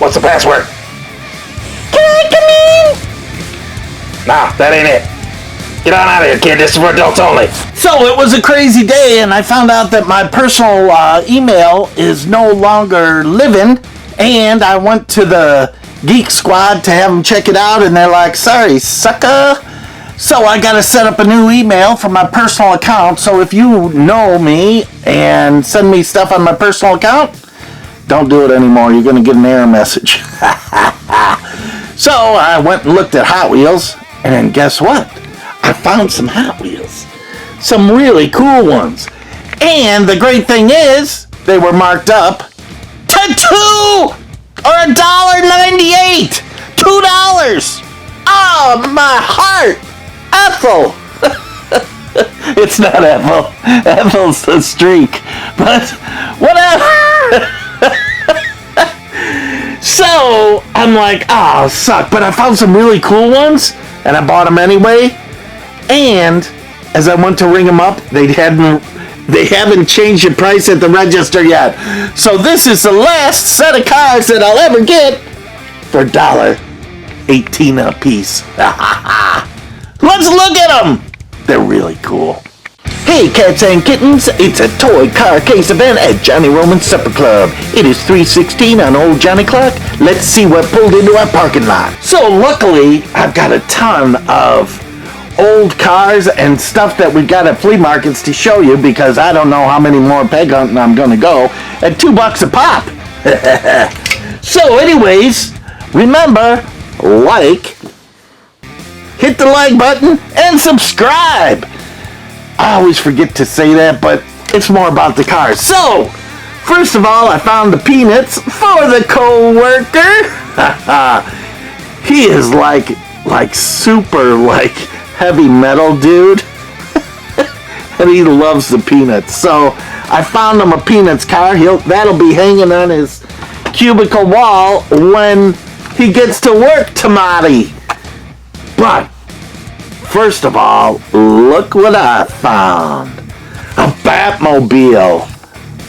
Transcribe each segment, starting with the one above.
What's the password? Can I come in? Nah, that ain't it. Get on out of here, kid. This is for adults only. So it was a crazy day, and I found out that my personal email is no longer living, and I went to the Geek Squad to have them check it out, and they're like, sorry, sucker. So I got to set up a new email for my personal account. So if you know me and send me stuff on my personal account, don't do it anymore. You're going to get an error message. So I went and looked at Hot Wheels, and guess what? I found some Hot Wheels. Some really cool ones. And the great thing is, they were marked up to $2 or $1.98. $2. Oh, my heart. Ethel. It's not Ethel. Ethel's a streak. But whatever. So I'm like, oh, suck. But I found some really cool ones, and I bought them anyway. And as I went to ring them up, they haven't changed the price at the register yet. So this is the last set of cars that I'll ever get for $1.18 a piece. Let's look at them. They're really cool. Hey cats and kittens, it's a toy car case event at Johnny Roman's Supper Club. It is 3:16 on old Johnny Clock. Let's see what pulled into our parking lot. So luckily, I've got a ton of old cars and stuff that we got at flea markets to show you, because I don't know how many more peg hunting I'm gonna go at $2 a pop. So anyways, remember, hit the like button and subscribe. I always forget to say that, but it's more about the cars. So, first of all, I found the peanuts for the co-worker. He is like super heavy metal dude. And he loves the peanuts. So, I found him a peanuts car. That'll be hanging on his cubicle wall when he gets to work tomorrow. But first of all, look what I found. A Batmobile.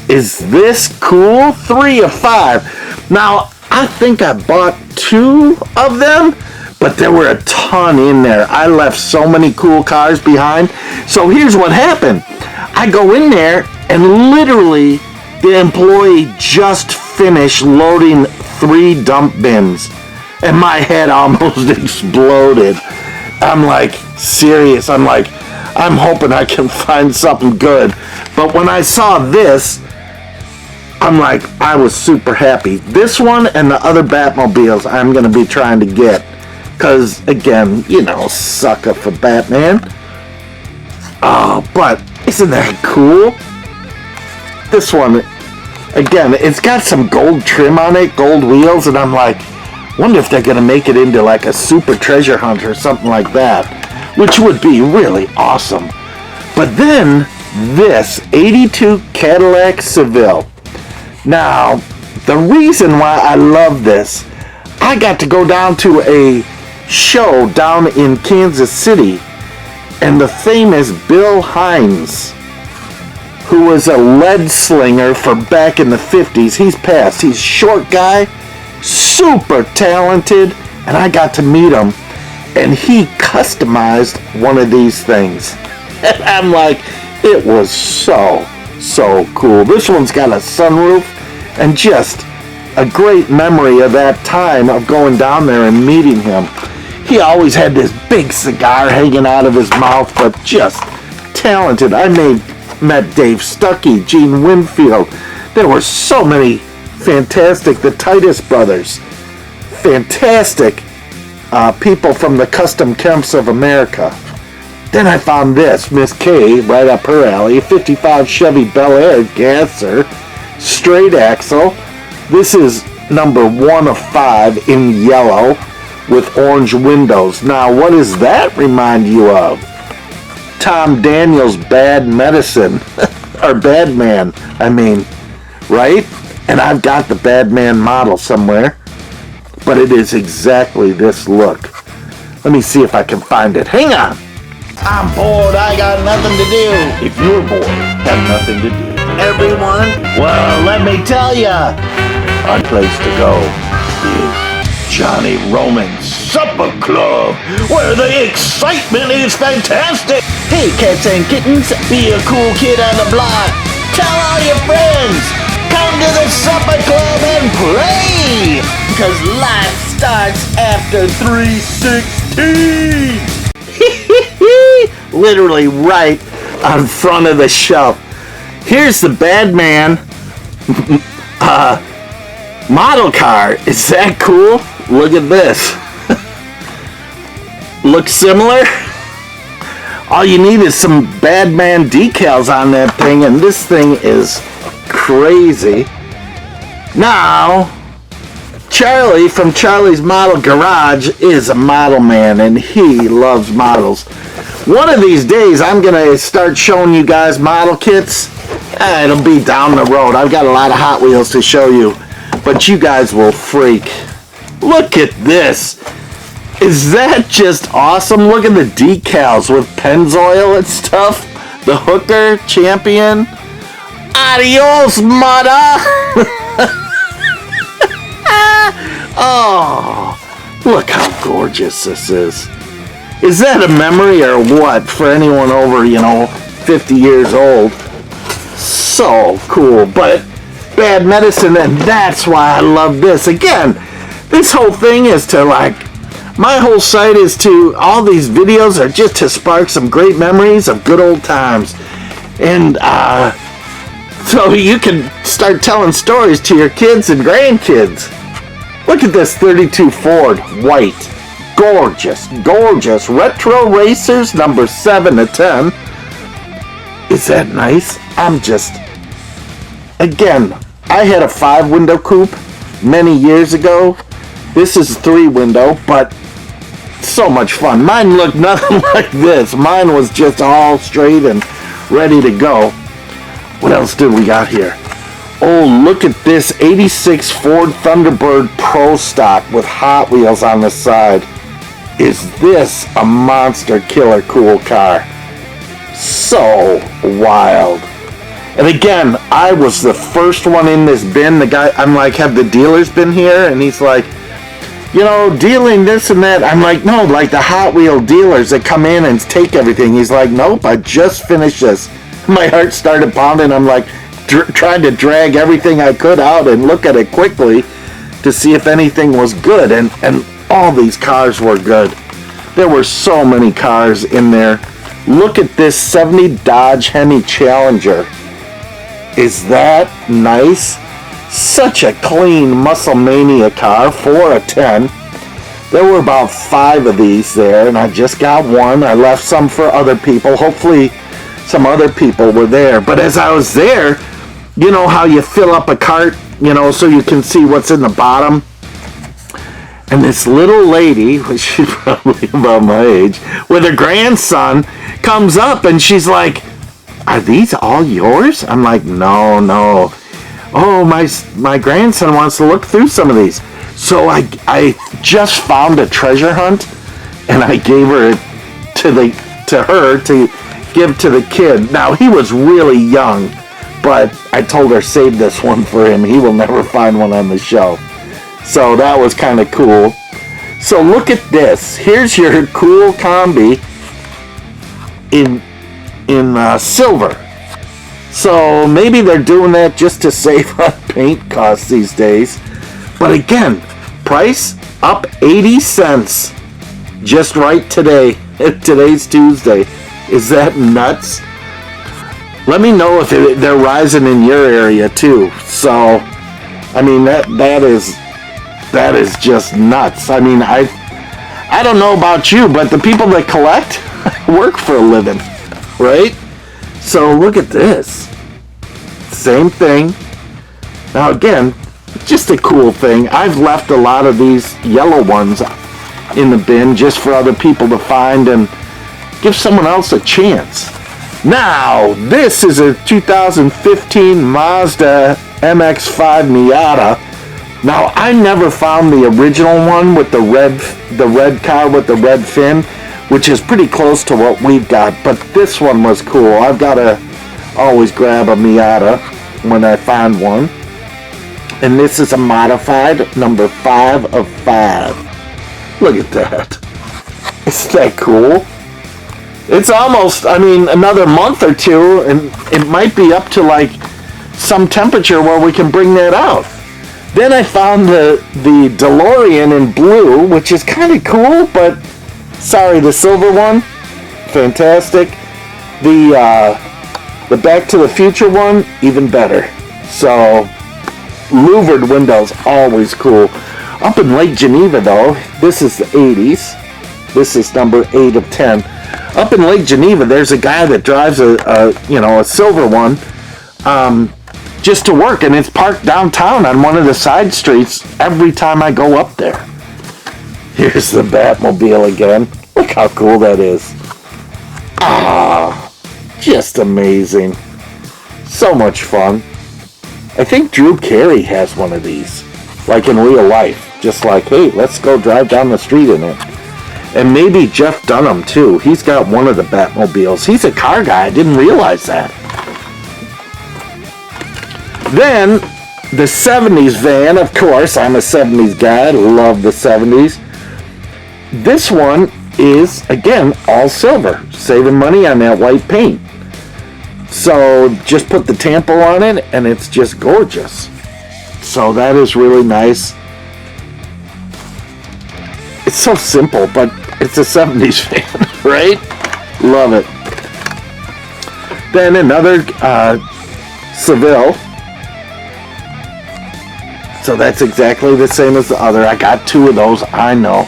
Is this cool? 3 of 5. Now, I think I bought 2 of them, but there were a ton in there. I left so many cool cars behind. So here's what happened. I go in there, and literally, the employee just finished loading 3 dump bins. And my head almost exploded. I'm like, serious. I'm hoping I can find something good. But when I saw this, I was super happy. This one and the other Batmobiles I'm going to be trying to get. Because, again, sucker for Batman. Oh, but isn't that cool? This one, again, it's got some gold trim on it, gold wheels, and I'm like, wonder if they're going to make it into like a super treasure hunt or something like that, which would be really awesome. But then this 82 Cadillac Seville. Now, the reason why I love this, I got to go down to a show down in Kansas City, and the famous Bill Hines, who was a lead slinger for back in the 50s, he's passed. He's a short guy, super talented, and I got to meet him, and he customized one of these things. And I'm like, it was so cool. This one's got a sunroof, and just a great memory of that time of going down there and meeting him. He always had this big cigar hanging out of his mouth, but just talented. I met Dave Stuckey, Gene Winfield. There were so many fantastic, the Titus brothers, fantastic people from the Custom Kemps of America. Then I found this, Miss K, right up her alley, a 55 Chevy Bel Air gasser, straight axle. This is number 1 of 5 in yellow with orange windows. Now, what does that remind you of? Tom Daniels' Bad Medicine, or Bad Man, I mean, right? And I've got the Bad Man model somewhere, but it is exactly this look. Let me see if I can find it. Hang on. I'm bored, I got nothing to do. If you're bored, have nothing to do. Everyone, well, let me tell ya, a place to go. is Johnny Roman's Supper Club, where the excitement is fantastic. Hey, cats and kittens, be a cool kid on the block. Tell all your friends, come to the Supper Club and play, because life starts after 3:16. Literally right on front of the shelf. Here's the Bad Man model car. Is that cool? Look at this. Looks similar? All you need is some Bad Man decals on that thing, and this thing is crazy. Now, Charlie from Charlie's Model Garage is a model man, and he loves models. One of these days, I'm going to start showing you guys model kits. It'll be down the road. I've got a lot of Hot Wheels to show you, but you guys will freak. Look at this. Is that just awesome? Look at the decals with Pennzoil and stuff. The Hooker Champion. Adios, mother! Oh, look how gorgeous this is. Is that a memory or what for anyone over, 50 years old? So cool, but bad medicine, and that's why I love this. Again, this whole thing is to my whole site is to, all these videos are just to spark some great memories of good old times. And so you can start telling stories to your kids and grandkids. Look at this 32 Ford, white. Gorgeous, gorgeous. Retro Racers, number 7 to 10. Is that nice? Again, I had a 5-window coupe many years ago. This is a 3-window, but so much fun. Mine looked nothing like this. Mine was just all straight and ready to go. What else do we got here? Oh, look at this 86 Ford Thunderbird Pro Stock with Hot Wheels on the side. Is this a monster killer cool car? So wild. And again, I was the first one in this bin. The guy, I'm like, have the dealers been here? And he's like, dealing this and that. I'm like, no, like the Hot Wheel dealers that come in and take everything. He's like, nope, I just finished this. My heart started pounding. I'm like, trying to drag everything I could out and look at it quickly to see if anything was good. And all these cars were good. There were so many cars in there. Look at this 70 Dodge Hemi Challenger. Is that nice? Such a clean Muscle Mania car, 4 of 10. There were about 5 of these there, and I just got one. I left some for other people. Hopefully some other people were there. But as I was there, you know how you fill up a cart, so you can see what's in the bottom? And this little lady, which she's probably about my age, with her grandson, comes up and she's like, are these all yours? I'm like, no. Oh, my grandson wants to look through some of these. So I just found a treasure hunt, and I gave her to her to give to the kid. Now, he was really young, but I told her, save this one for him. He will never find one on the shelf. So that was kind of cool. So look at this. Here's your cool combi in silver. So maybe they're doing that just to save on paint costs these days. But again, price up 80 cents. Just right today. Today's Tuesday. Is that nuts? Let me know if they're rising in your area too. So, I mean, that is just nuts. I mean, I don't know about you, but the people that collect work for a living, right? So look at this. Same thing. Now again, just a cool thing. I've left a lot of these yellow ones in the bin just for other people to find and give someone else a chance. Now, this is a 2015 Mazda MX-5 Miata. Now, I never found the original one with the red car with the red fin, which is pretty close to what we've got, but this one was cool. I've got to always grab a Miata when I find one. And this is a modified number 5 of 5. Look at that. Isn't that cool? It's almost, I mean, another month or two, and it might be up to like some temperature where we can bring that out. Then I found the DeLorean in blue, which is kind of cool, but sorry, the silver one, fantastic. The Back to the Future one, even better. So, louvered windows, always cool. Up in Lake Geneva, though, this is the 80s. This is number 8 of 10. Up in Lake Geneva, there's a guy that drives a silver one, just to work, and it's parked downtown on one of the side streets every time I go up there. Here's the Batmobile again. Look how cool that is. Ah, just amazing. So much fun. I think Drew Carey has one of these, like in real life. Just like, hey, let's go drive down the street in it. And maybe Jeff Dunham, too. He's got one of the Batmobiles. He's a car guy. I didn't realize that. Then, the 70s van, of course. I'm a 70s guy. I love the 70s. This one is, again, all silver. Saving money on that white paint. So, just put the Tampo on it, and it's just gorgeous. So, that is really nice. It's so simple, but it's a 70s van, right? Love it. Then another Seville. So that's exactly the same as the other. I got 2 of those, I know.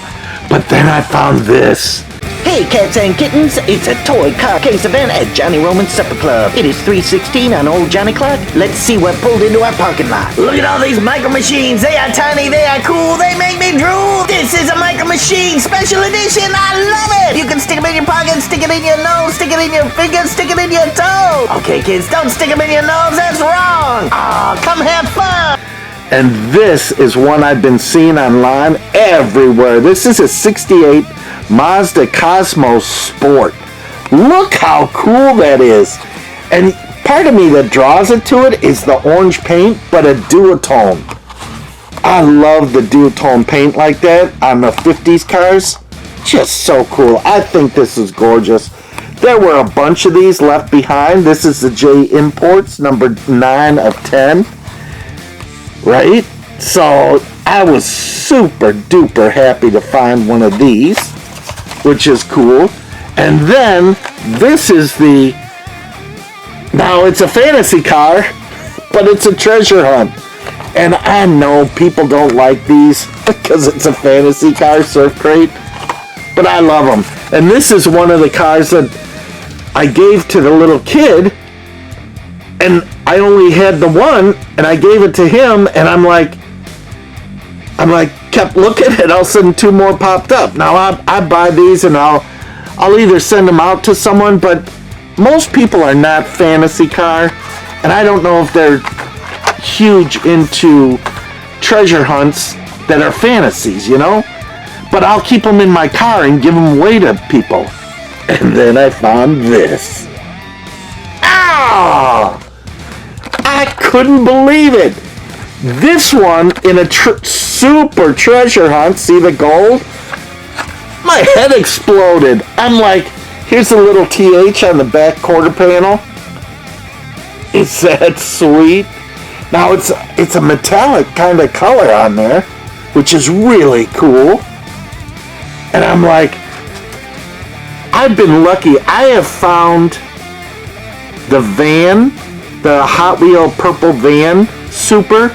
But then I found this. Hey cats and kittens, it's a toy car case event at Johnny Roman's Supper Club. It is 3:16 on Old Johnny Clock. Let's see what pulled into our parking lot. Look at all these micro machines. They are tiny, they are cool, they make me drool. This is a micro machine special edition. I love it. You can stick them in your pocket, stick it in your nose, stick it in your finger, stick it in your toe. Okay kids, don't stick them in your nose, that's wrong. Aw, come have fun. And this is one I've been seeing online everywhere. This is a 68 Mazda Cosmos Sport. Look how cool that is. And part of me that draws it to it is the orange paint, but a duotone. I love the duotone paint like that on the 50s cars. Just so cool. I think this is gorgeous. There were a bunch of these left behind. This is the J Imports, number 9 of 10. Right? So I was super duper happy to find one of these, which is cool. And then this is now it's a fantasy car, but it's a treasure hunt. And I know people don't like these because it's a fantasy car, Surf Crate, but I love them. And this is one of the cars that I gave to the little kid, and I only had the one, and I gave it to him, and I'm like, kept looking, and all of a sudden 2 more popped up. Now I buy these, and I'll either send them out to someone, but most people are not fantasy car, and I don't know if they're huge into treasure hunts that are fantasies, you know? But I'll keep them in my car and give them away to people. And then I found this. Ah! I couldn't believe it. This one in a super treasure hunt. See the gold? My head exploded. I'm like, here's a little TH on the back quarter panel. Is that sweet? Now it's a metallic kind of color on there, which is really cool. And I'm like, I've been lucky. I have found the van, the Hot Wheel purple van super,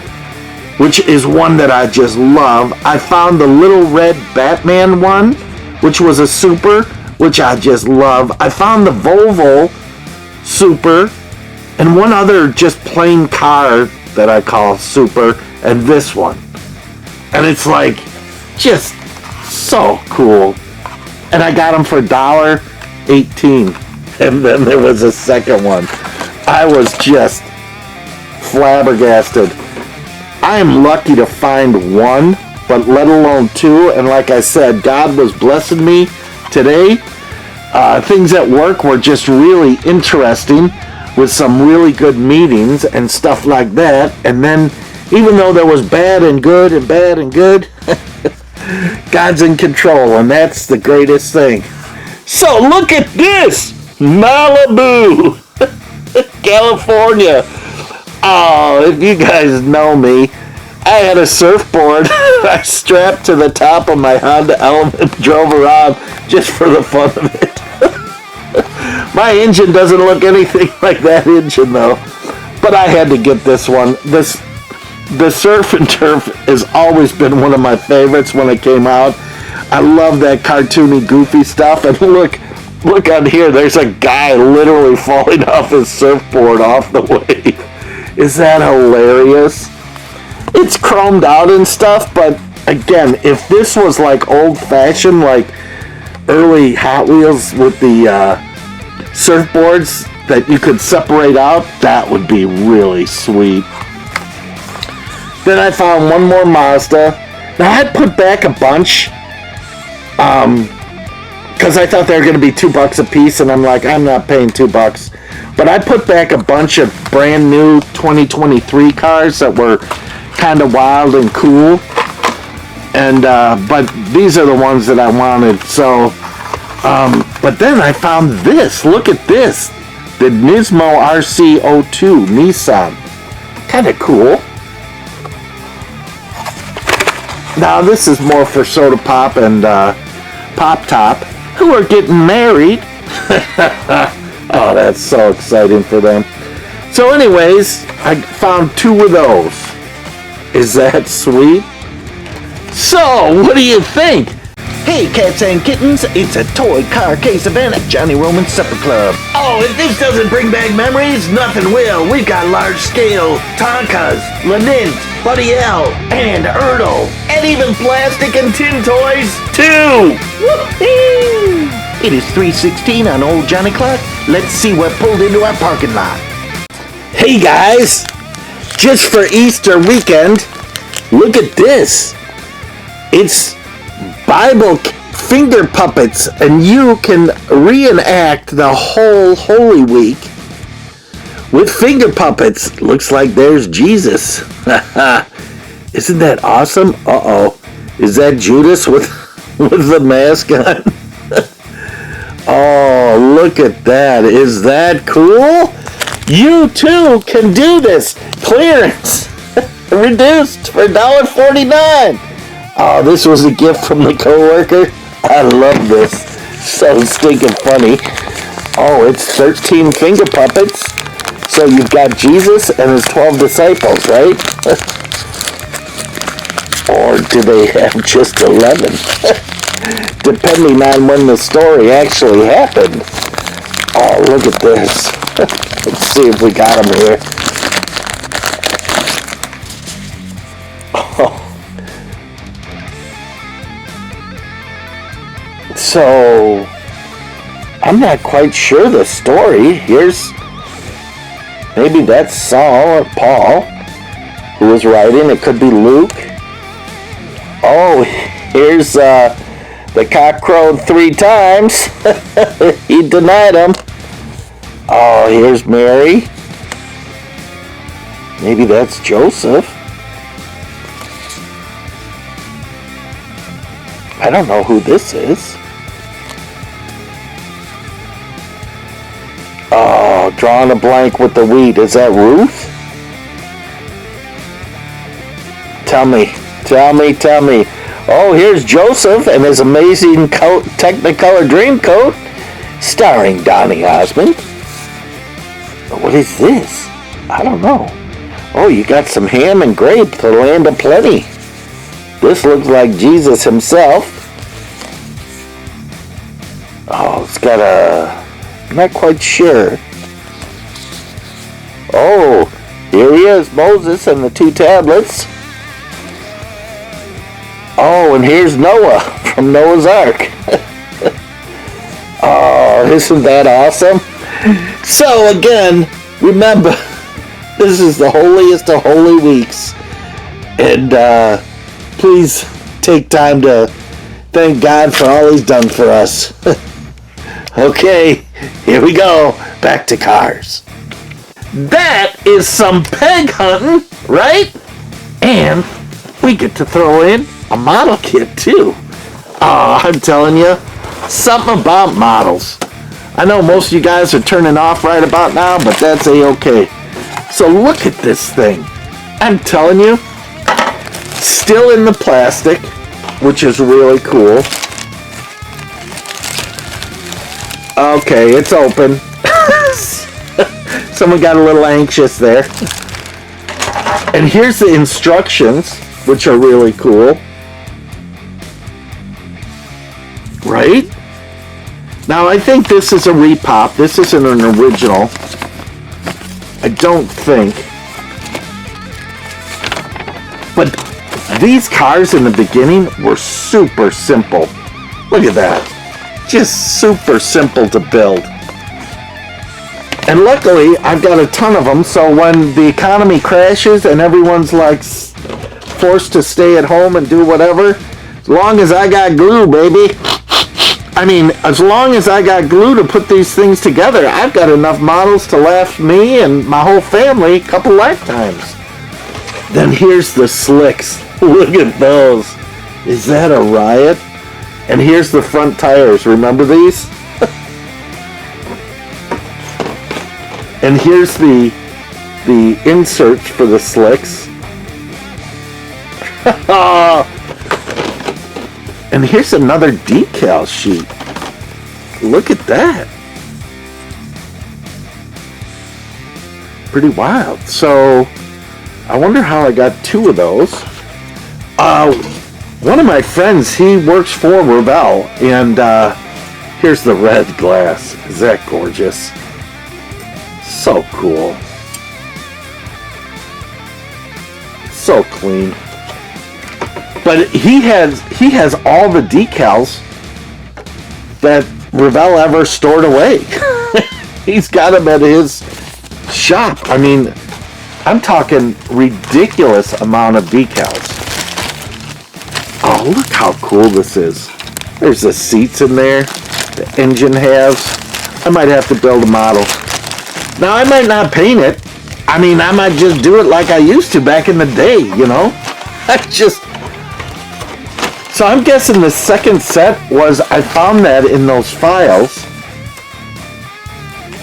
which is one that I just love. I found the little red Batman one, which was a super, which I just love. I found the Volvo super, and one other just plain car that I call super, and this one. And it's like, just so cool. And I got them for $1.18. And then there was a second one. I was just flabbergasted. I am lucky to find one, but let alone 2. And like I said, God was blessing me today. Things at work were just really interesting with some really good meetings and stuff like that. And then Even though there was bad and good and bad and good, God's in control, and that's the greatest thing. So look at this! Malibu! California! Oh, if you guys know me, I had a surfboard I strapped to the top of my Honda Element, drove around just for the fun of it. My engine doesn't look anything like that engine though. But I had to get this one. The Surf and Turf has always been one of my favorites when it came out. I love that cartoony, goofy stuff. And look on here, there's a guy literally falling off his surfboard off the wave. Is that hilarious? It's chromed out and stuff, but again, if this was like old-fashioned, like early Hot Wheels with the surfboards that you could separate out, that would be really sweet. Then I found one more Mazda. Now I put back a bunch, because I thought they were going to be $2 a piece, and I'm like, I'm not paying $2. But I put back a bunch of brand new 2023 cars that were kind of wild and cool, and but these are the ones that I wanted. So, but then I found this. Look at this, the Nismo RC02 Nissan, kind of cool. Now this is more for Soda Pop and Pop Top, who are getting married. Oh, that's so exciting for them. So anyways, I found 2 of those. Is that sweet? So, what do you think? Hey, cats and kittens, it's a toy car case event at Johnny Roman's Supper Club. Oh, if this doesn't bring back memories, nothing will. We've got large-scale Tonkas, Lenins, Buddy L, and Ertl, and even plastic and tin toys, too! Woo-hoo! It is 3:16 on Old Johnny Clock. Let's see what pulled into our parking lot. Hey guys, just for Easter weekend, look at this. It's Bible finger puppets, and you can reenact the whole Holy Week with finger puppets. Looks like there's Jesus. Isn't that awesome? Uh-oh. Is that Judas with the mask on? Oh, look at that. Is that cool? You too can do this. Clearance. Reduced for $1.49. Oh, this was a gift from the coworker. I love this. So stinking funny. Oh, it's 13 finger puppets. So you've got Jesus and his 12 disciples, right? Or do they have just 11? Depending on when the story actually happened. Oh, look at this. Let's see if we got them here. Oh. So, I'm not quite sure the story. Here's, maybe that's Saul or Paul who was writing. It could be Luke. Oh, here's the cock crowed 3 times. He denied him. Oh, here's Mary. Maybe that's Joseph. I don't know who this is. Oh, drawing a blank with the wheat. Is that Ruth? Tell me. Oh, here's Joseph and his amazing Technicolor Dreamcoat, starring Donny Osmond. What is this? I don't know. Oh, you got some ham and grape, the land of plenty. This looks like Jesus himself. Oh, it's got a... I'm not quite sure. Oh, here he is, Moses and the 2 tablets. Oh, and here's Noah from Noah's Ark. Oh, isn't that awesome? So again, remember, this is the holiest of holy weeks. And please take time to thank God for all he's done for us. Okay, here we go. Back to cars. That is some peg hunting, right? And we get to throw in a model kit too. Oh, I'm telling you, something about models. I know most of you guys are turning off right about now, but that's a-okay. So look at this thing. I'm telling you, still in the plastic, which is really cool. Okay, it's open. Someone got a little anxious there. And here's the instructions, which are really cool. Right? Now, I think this is a repop. This isn't an original. I don't think. But these cars in the beginning were super simple. Look at that. Just super simple to build. And luckily, I've got a ton of them, so when the economy crashes and everyone's like forced to stay at home and do whatever, as long as I got glue, baby. I mean, as long as I got glue to put these things together, I've got enough models to last me and my whole family a couple lifetimes. Then here's the slicks. Look at those. Is that a riot? And here's the front tires. Remember these? And here's the inserts for the slicks. And here's another decal sheet. Look at that. Pretty wild. So, I wonder how I got two of those. One of my friends, he works for Revel, and here's the red glass. Is that gorgeous? So cool. So clean. But he has all the decals that Revel ever stored away. He's got them at his shop. I mean, I'm talking ridiculous amount of decals. Oh, look how cool this is. There's the seats in there, the engine halves. I might have to build a model. Now, I might not paint it. I mean, I might just do it like I used to back in the day, you know? So I'm guessing the second set was, I found that in those files,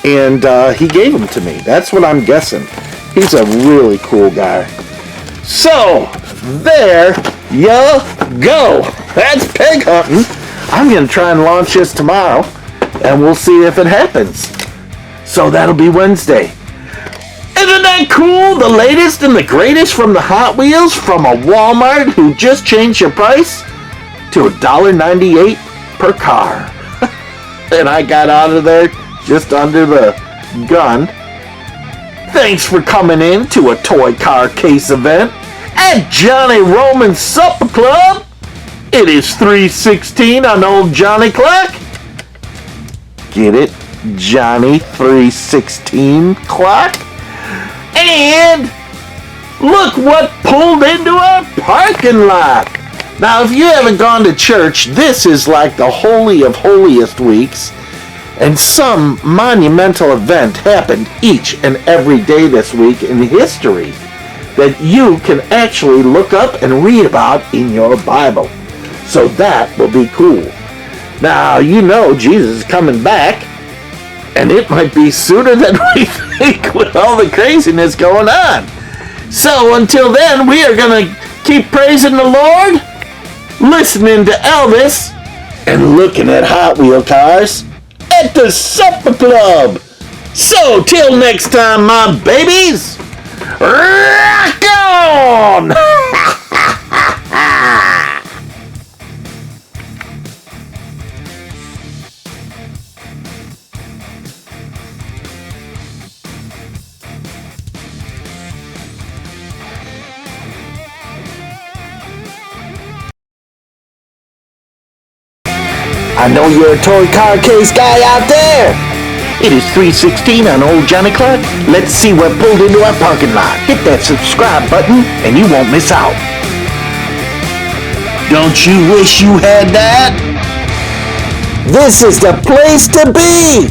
and he gave them to me. That's what I'm guessing. He's a really cool guy. So, there you go. That's pig hunting. I'm going to try and launch this tomorrow, and we'll see if it happens. So that'll be Wednesday. Isn't that cool? The latest and the greatest from the Hot Wheels from a Walmart who just changed your price to $1.98 per car. And I got out of there just under the gun. Thanks for coming in to a toy car case event at Johnny Roman's Supper Club. It is 3:16 on old Johnny Clock. Get it? Johnny 3:16 clock. And look what pulled into our parking lot. Now, if you haven't gone to church, this is like the holy of holiest weeks, and some monumental event happened each and every day this week in history that you can actually look up and read about in your Bible. So that will be cool. Now, you know Jesus is coming back, and it might be sooner than we think with all the craziness going on. So until then, we are going to keep praising the Lord, listening to Elvis, and looking at Hot Wheel cars at the Supper Club. So till next time, my babies, rock on! I know you're a toy car case guy out there. It is 3:16 on old Johnny Clock. Let's see what pulled into our parking lot. Hit that subscribe button and you won't miss out. Don't you wish you had that? This is the place to be.